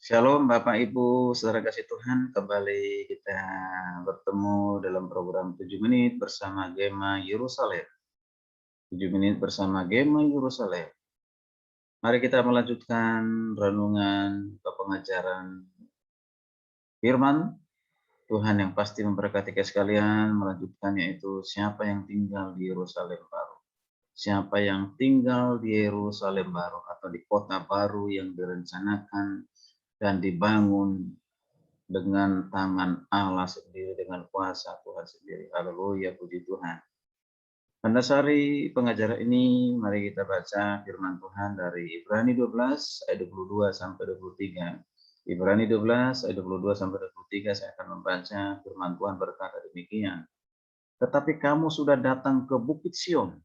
Shalom Bapak Ibu, saudara kasih Tuhan, kembali kita bertemu dalam program 7 menit bersama Gema Yerusalem. 7 menit bersama Gema Yerusalem. Mari kita melanjutkan renungan atau pengajaran firman Tuhan yang pasti memberkati kita sekalian, melanjutkannya itu siapa yang tinggal di Yerusalem baru. Siapa yang tinggal di Yerusalem baru atau di kota baru yang direncanakan dan dibangun dengan tangan Allah sendiri, dengan kuasa Tuhan sendiri. Haleluya, puji Tuhan. Pada hari pengajaran ini, mari kita baca firman Tuhan dari Ibrani 12 ayat 22 sampai 23. Ibrani 12 ayat 22 sampai 23, saya akan membaca firman Tuhan berkata demikian. Tetapi kamu sudah datang ke Bukit Sion,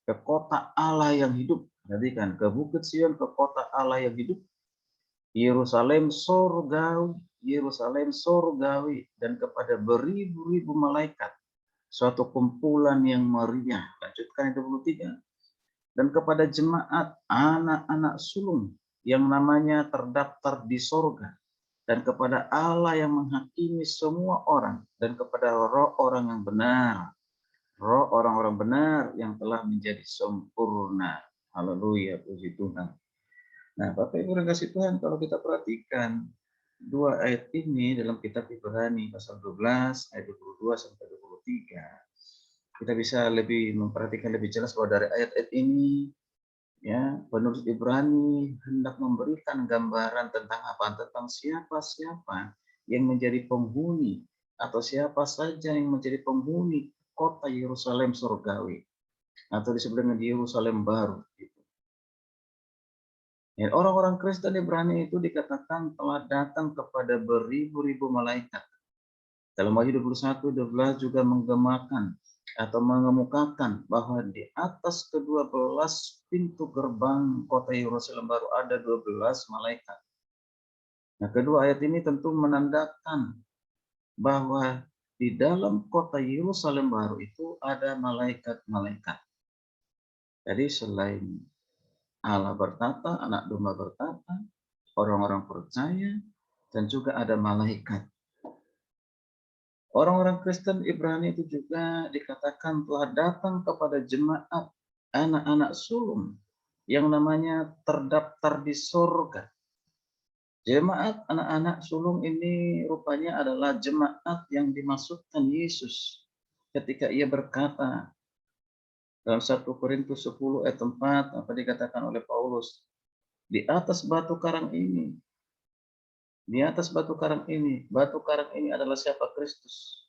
ke kota Allah yang hidup. Perhatikan, ke Bukit Sion, ke kota Allah yang hidup. Yerusalem surgawi, Yerusalem surgawi, dan kepada beribu-ribu malaikat, suatu kumpulan yang meriah. Lanjutkan ayat 23. Dan kepada jemaat anak-anak sulung yang namanya terdaftar di sorga, dan kepada Allah yang menghakimi semua orang, dan kepada roh orang yang benar, roh orang-orang benar yang telah menjadi sempurna. Haleluya, puji Tuhan. Nah, Bapak Ibu dan kasih Tuhan, kalau kita perhatikan dua ayat ini dalam kitab Ibrani pasal 12 ayat 22 sampai 23, kita bisa lebih memperhatikan lebih jelas bahwa dari ayat-ayat ini ya, penulis Ibrani hendak memberikan gambaran tentang apa? Tentang siapa-siapa yang menjadi penghuni atau siapa saja yang menjadi penghuni kota Yerusalem surgawi atau disebut dengan Yerusalem baru. Dan orang-orang Kristen Ibrani itu dikatakan telah datang kepada beribu-ribu malaikat. Dalam Wahyu 21:12 juga menggemakan atau mengemukakan bahwa di atas kedua belas pintu gerbang kota Yerusalem baru ada 12 malaikat. Nah, kedua ayat ini tentu menandakan bahwa di dalam kota Yerusalem baru itu ada malaikat-malaikat. Jadi selain Allah bertata, anak domba bertata, orang-orang percaya, dan juga ada malaikat. Orang-orang Kristen Ibrani itu juga dikatakan telah datang kepada jemaat anak-anak sulung yang namanya terdaftar di surga. Jemaat anak-anak sulung ini rupanya adalah jemaat yang dimaksudkan Yesus ketika ia berkata dalam 1 Korintus 10 ayat 4, apa dikatakan oleh Paulus, di atas batu karang ini, di atas batu karang ini adalah siapa? Kristus.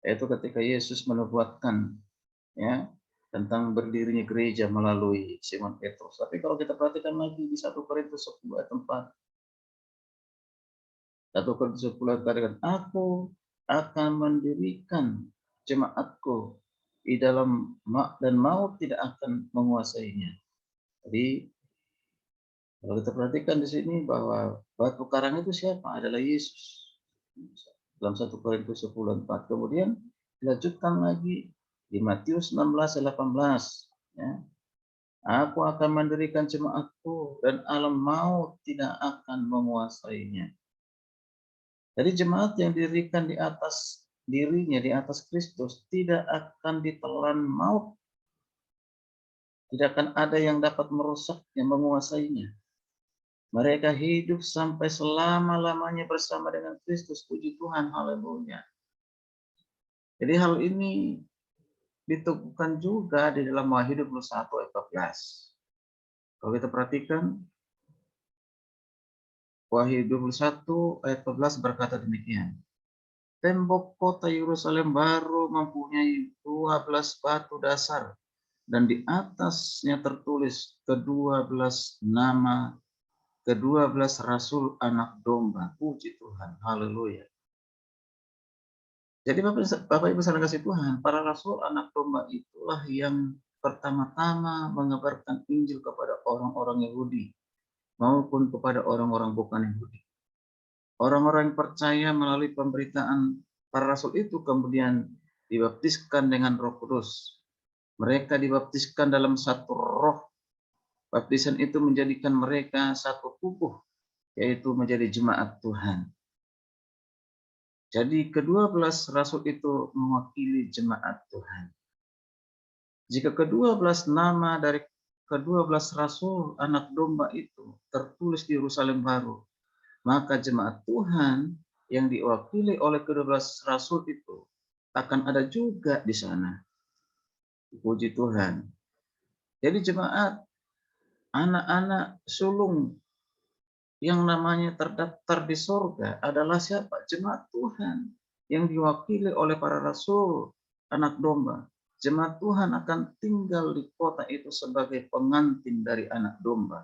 Yaitu ketika Yesus menubuatkan ya tentang berdirinya gereja melalui Simon Petrus. Tapi kalau kita perhatikan lagi di 1 Korintus 10 ayat 4, 1 Korintus 10 ayat 4, aku akan mendirikan jemaatku di dalam dan maut tidak akan menguasainya. Jadi kalau kita perhatikan di sini bahwa batu karang itu siapa? Adalah Yesus. Dalam 1 Korintus 10:4. Kemudian dilanjutkan lagi di Matius 16:18. Ya. Aku akan mendirikan jemaatku dan alam maut tidak akan menguasainya. Jadi jemaat yang didirikan di atas dirinya, di atas Kristus, tidak akan ditelan maut. Tidak akan ada yang dapat merusaknya, menguasainya. Mereka hidup sampai selama-lamanya bersama dengan Kristus. Puji Tuhan, haleluya. Jadi hal ini diteguhkan juga di dalam Wahyu 21 ayat 14. Kalau kita perhatikan, Wahyu 21 ayat 14 berkata demikian. Tembok kota Yerusalem baru mempunyai 12 batu dasar, dan di atasnya tertulis ke-12 nama ke-12 rasul anak domba. Puji Tuhan, haleluya. Jadi Bapak Ibu saudara kasih Tuhan, para rasul anak domba itulah yang pertama-tama mengabarkan Injil kepada orang-orang Yahudi maupun kepada orang-orang bukan Yahudi. Orang-orang yang percaya melalui pemberitaan para rasul itu kemudian dibaptiskan dengan Roh Kudus. Mereka dibaptiskan dalam satu roh. Baptisan itu menjadikan mereka satu tubuh, yaitu menjadi jemaat Tuhan. Jadi ke-12 rasul itu mewakili jemaat Tuhan. Jika ke-12 nama dari ke-12 rasul anak domba itu tertulis di Yerusalem baru, maka jemaat Tuhan yang diwakili oleh ke-12 rasul itu akan ada juga di sana. Puji Tuhan. Jadi jemaat anak-anak sulung yang namanya terdaftar di sorga adalah siapa? Jemaat Tuhan yang diwakili oleh para rasul, anak domba. Jemaat Tuhan akan tinggal di kota itu sebagai pengantin dari anak domba.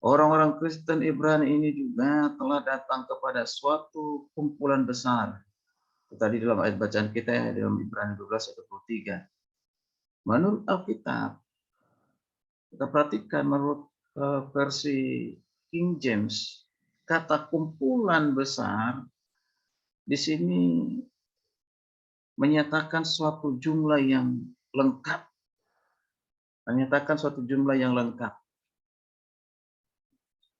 Orang-orang Kristen Ibrani ini juga telah datang kepada suatu kumpulan besar. Tadi dalam ayat bacaan kita ya, dalam Ibrani 12 ayat 23. Menurut Alkitab, kita perhatikan menurut versi King James, kata kumpulan besar di sini menyatakan suatu jumlah yang lengkap. Menyatakan suatu jumlah yang lengkap.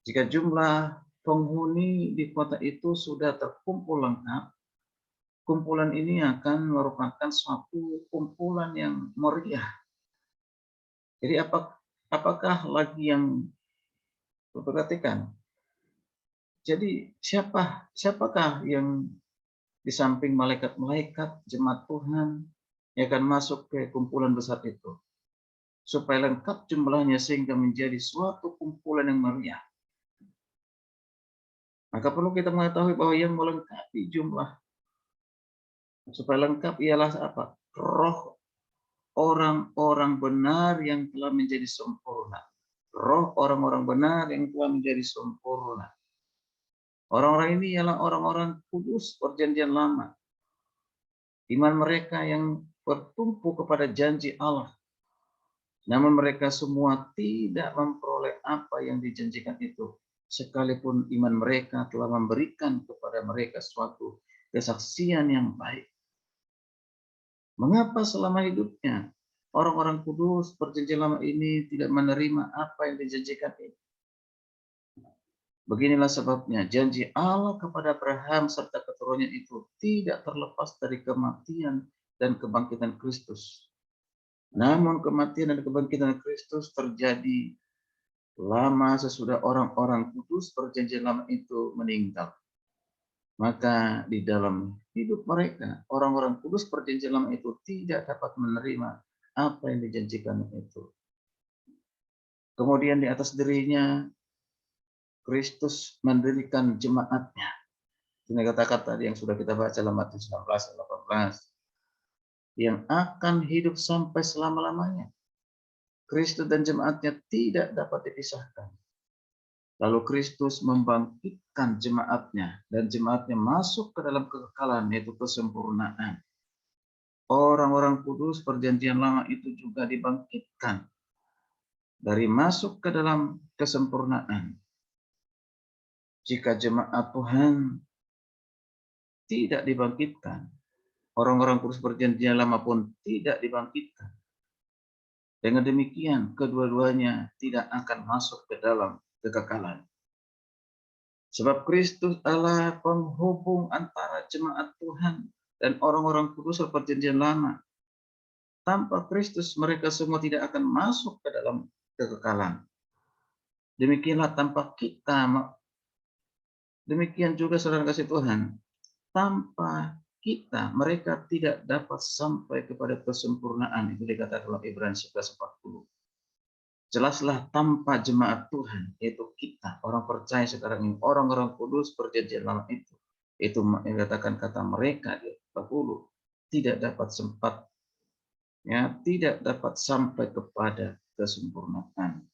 Jika jumlah penghuni di kota itu sudah terkumpul lengkap, kumpulan ini akan merupakan suatu kumpulan yang meriah. Jadi apakah lagi yang perhatikan? Jadi siapakah yang di samping malaikat-malaikat jemaat Tuhan yang akan masuk ke kumpulan besar itu? Supaya lengkap jumlahnya sehingga menjadi suatu kumpulan yang meriah. Maka perlu kita mengetahui bahwa yang melengkapi jumlah supaya lengkap ialah apa? Roh orang-orang benar yang telah menjadi sempurna. Roh orang-orang benar yang telah menjadi sempurna. Orang-orang ini ialah orang-orang kudus perjanjian lama. Iman mereka yang bertumpu kepada janji Allah. Namun mereka semua tidak memperoleh apa yang dijanjikan itu. Sekalipun iman mereka telah memberikan kepada mereka suatu kesaksian yang baik. Mengapa selama hidupnya orang-orang kudus perjanjian lama ini tidak menerima apa yang dijanjikan itu? Beginilah sebabnya janji Allah kepada Abraham serta keturunannya itu tidak terlepas dari kematian dan kebangkitan Kristus. Namun kematian dan kebangkitan Kristus terjadi lama sesudah orang-orang kudus perjanjian lama itu meninggal. Maka di dalam hidup mereka, orang-orang kudus perjanjian lama itu tidak dapat menerima apa yang dijanjikan itu. Kemudian di atas dirinya, Kristus mendirikan jemaatnya. Ini kata-kata yang sudah kita baca dalam Matius 19 dan 18. Yang akan hidup sampai selama-lamanya. Kristus dan jemaatnya tidak dapat dipisahkan. Lalu Kristus membangkitkan jemaatnya dan jemaatnya masuk ke dalam kekekalan yaitu kesempurnaan. Orang-orang kudus perjanjian lama itu juga dibangkitkan dari masuk ke dalam kesempurnaan. Jika jemaat Tuhan tidak dibangkitkan, orang-orang kudus perjanjian lama pun tidak dibangkitkan. Dengan demikian, kedua-duanya tidak akan masuk ke dalam kekekalan. Sebab Kristus adalah penghubung antara jemaat Tuhan dan orang-orang kudus perjanjian lama. Tanpa Kristus mereka semua tidak akan masuk ke dalam kekekalan. Demikianlah tanpa kita, demikian juga saudara kasih Tuhan, tanpa kita mereka tidak dapat sampai kepada kesempurnaan. Itu dikatakan dalam Ibrani 11:40. Jelaslah tanpa jemaat Tuhan, yaitu kita, orang percaya sekarang ini, orang-orang kudus perjanjian lama itu dikatakan kata mereka di 40, tidak dapat sempat, ya, tidak dapat sampai kepada kesempurnaan.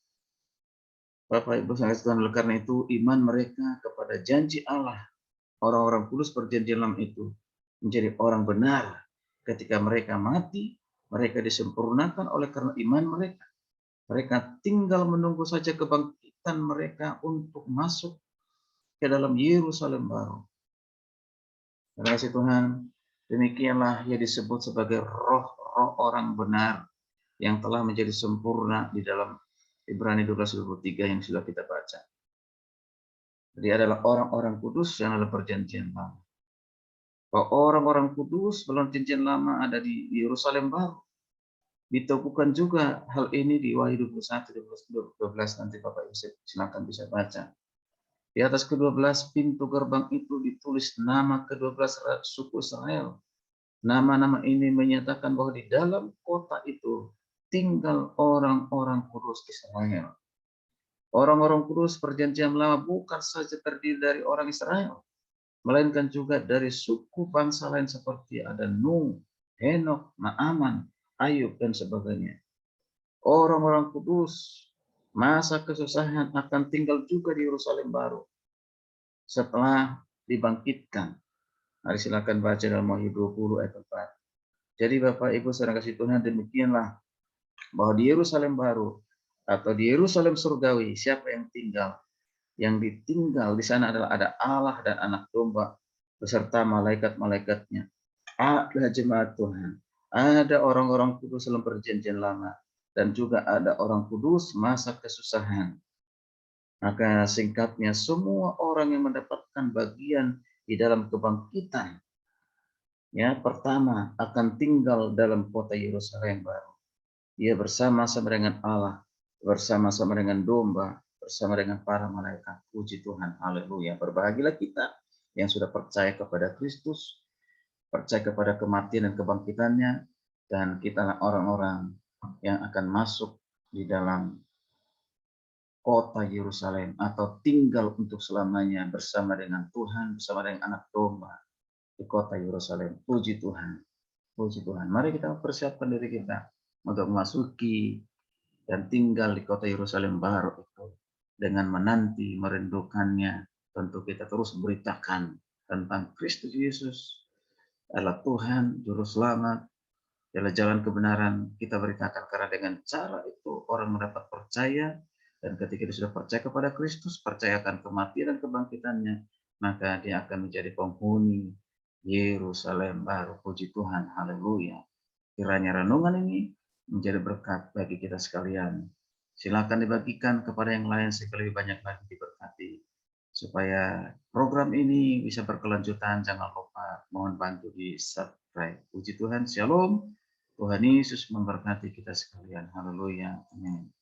Bapak Ibu saudara Tuhan, oleh karena itu iman mereka kepada janji Allah, orang-orang kudus perjanjian lama itu menjadi orang benar ketika mereka mati, mereka disempurnakan oleh karena iman mereka. Mereka tinggal menunggu saja kebangkitan mereka untuk masuk ke dalam Yerusalem baru. Terima kasih Tuhan. Demikianlah ia disebut sebagai roh-roh orang benar yang telah menjadi sempurna di dalam Ibrani 12:23 yang sudah kita baca. Jadi adalah orang-orang kudus yang dalam perjanjian lama. Orang-orang kudus dalam perjanjian lama ada di Yerusalem baru. Diteguhkan juga hal ini di Wahyu 21, 12 nanti Bapak Ibu silakan bisa baca. Di atas ke-12 pintu gerbang itu ditulis nama ke-12 suku Israel. Nama-nama ini menyatakan bahwa di dalam kota itu tinggal orang-orang kudus Israel. Orang-orang kudus perjanjian lama bukan saja terdiri dari orang Israel, melainkan juga dari suku bangsa lain seperti ada Nuh, Henok, Naaman, Ayub, dan sebagainya. Orang-orang kudus masa kesusahan akan tinggal juga di Yerusalem baru setelah dibangkitkan. Mari silakan baca dalam Wahyu 20 ayat 4. Jadi Bapak Ibu saudara kasih Tuhan, demikianlah bahwa di Yerusalem baru atau di Yerusalem surgawi siapa yang tinggal? Yang ditinggal di sana adalah ada Allah dan Anak Domba beserta malaikat-malaikatnya. Ada jemaat Tuhan, ada orang-orang kudus dalam perjanjian lama, dan juga ada orang kudus masa kesusahan. Maka singkatnya, semua orang yang mendapatkan bagian di dalam kebangkitan, ya pertama akan tinggal dalam kota Yerusalem baru. Dia bersama-sama dengan Allah, bersama-sama dengan domba, bersama dengan para malaikat. Puji Tuhan, haleluya. Berbahagialah kita yang sudah percaya kepada Kristus, percaya kepada kematian dan kebangkitannya, dan kita orang-orang yang akan masuk di dalam kota Yerusalem atau tinggal untuk selamanya bersama dengan Tuhan, bersama dengan Anak Domba di kota Yerusalem. Puji Tuhan, puji Tuhan. Mari kita persiapkan diri kita untuk memasuki dan tinggal di kota Yerusalem baru itu dengan menanti merindukannya. Tentu kita terus beritakan tentang Kristus Yesus adalah Tuhan, Juru Selamat, adalah jalan kebenaran. Kita beritakan karena dengan cara itu orang mendapat percaya, dan ketika dia sudah percaya kepada Kristus, percayakan kematian dan kebangkitannya, maka dia akan menjadi penghuni Yerusalem baru. Puji Tuhan, haleluya. Kiranya renungan ini menjadi berkat bagi kita sekalian. Silakan dibagikan kepada yang lain supaya lebih banyak lagi diberkati. Supaya program ini bisa berkelanjutan, jangan lupa mohon bantu di subscribe. Puji Tuhan, shalom. Tuhan Yesus memberkati kita sekalian. Haleluya. Amin.